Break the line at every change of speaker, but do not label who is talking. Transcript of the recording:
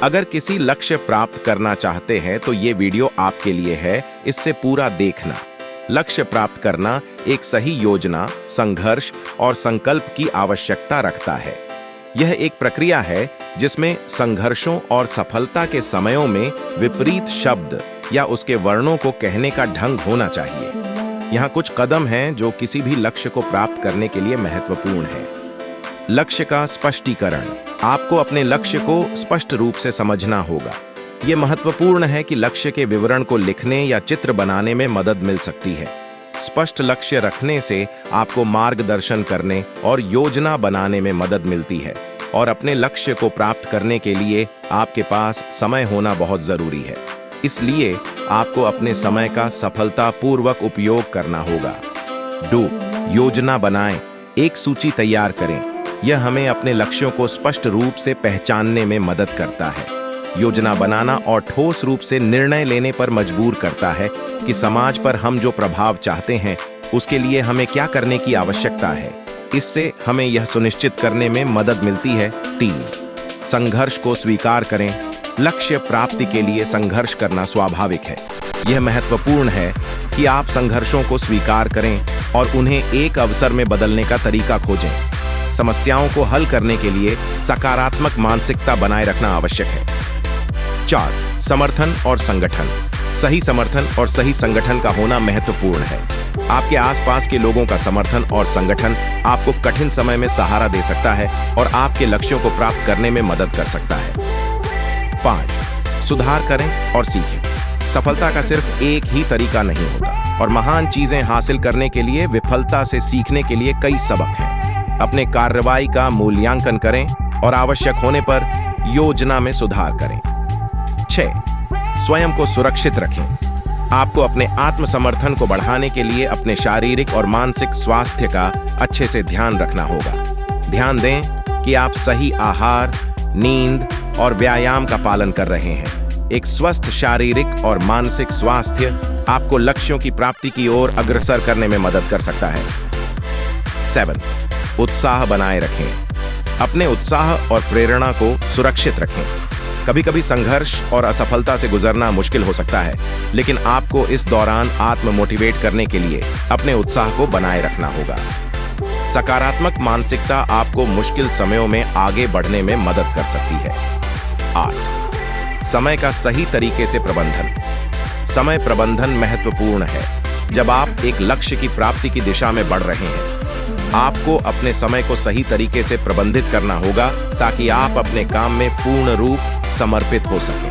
अगर किसी लक्ष्य प्राप्त करना चाहते हैं तो ये वीडियो आपके लिए है, इससे पूरा देखना। लक्ष्य प्राप्त करना एक सही योजना, संघर्ष और संकल्प की आवश्यकता रखता है। यह एक प्रक्रिया है जिसमें संघर्षों और सफलता के समयों में विपरीत शब्द या उसके वर्णों को कहने का ढंग होना चाहिए। यहाँ कुछ कदम हैं जो किसी भी लक्ष्य को प्राप्त करने के लिए महत्वपूर्ण है। लक्ष्य का स्पष्टीकरण। आपको अपने लक्ष्य को स्पष्ट रूप से समझना होगा। ये महत्वपूर्ण है कि लक्ष्य के विवरण को लिखने या चित्र बनाने में मदद मिल सकती है। स्पष्ट लक्ष्य रखने से आपको मार्गदर्शन करने और योजना बनाने में मदद मिलती है, और अपने लक्ष्य को प्राप्त करने के लिए आपके पास समय होना बहुत जरूरी है। इसलिए आपको अपने समय का सफलतापूर्वक उपयोग करना होगा। 2. योजना बनाएं। एक सूची तैयार करें। यह हमें अपने लक्ष्यों को स्पष्ट रूप से पहचानने में मदद करता है। योजना बनाना और ठोस रूप से निर्णय लेने पर मजबूर करता है कि समाज पर हम जो प्रभाव चाहते हैं उसके लिए हमें क्या करने की आवश्यकता है। इससे हमें यह सुनिश्चित करने में मदद मिलती है। 3. संघर्ष को स्वीकार करें। लक्ष्य प्राप्ति के लिए संघर्ष करना स्वाभाविक है। यह महत्वपूर्ण है कि आप संघर्षों को स्वीकार करें और उन्हें एक अवसर में बदलने का तरीका खोजें। समस्याओं को हल करने के लिए सकारात्मक मानसिकता बनाए रखना आवश्यक है। 4. समर्थन और संगठन। सही समर्थन और सही संगठन का होना महत्वपूर्ण है। आपके आसपास के लोगों का समर्थन और संगठन आपको कठिन समय में सहारा दे सकता है और आपके लक्ष्यों को प्राप्त करने में मदद कर सकता है। 5. सुधार करें और सीखें। सफलता का सिर्फ एक ही तरीका नहीं होता, और महान चीजें हासिल करने के लिए विफलता से सीखने के लिए कई सबक हैं। अपने कार्रवाई का मूल्यांकन करें और आवश्यक होने पर योजना में सुधार करें। 6. स्वयं को सुरक्षित रखें। आपको अपने आत्मसमर्थन को बढ़ाने के लिए अपने शारीरिक और मानसिक स्वास्थ्य का अच्छे से ध्यान रखना होगा। ध्यान दें कि आप सही आहार, नींद और व्यायाम का पालन कर रहे हैं। एक स्वस्थ शारीरिक और मानसिक स्वास्थ्य आपको लक्ष्यों की प्राप्ति की ओर अग्रसर करने में मदद कर सकता है। 7. उत्साह बनाए रखें। अपने उत्साह और प्रेरणा को सुरक्षित रखें। कभी कभी संघर्ष और असफलता से गुजरना मुश्किल हो सकता है, लेकिन आपको इस दौरान आत्म मोटिवेट करने के लिए अपने उत्साह को बनाए रखना होगा। सकारात्मक मानसिकता आपको मुश्किल समयों में आगे बढ़ने में मदद कर सकती है। 8. समय का सही तरीके से प्रबंधन। समय प्रबंधन महत्वपूर्ण है। जब आप एक लक्ष्य की प्राप्ति की दिशा में बढ़ रहे हैं, आपको अपने समय को सही तरीके से प्रबंधित करना होगा ताकि आप अपने काम में पूर्ण रूप समर्पित हो सकें।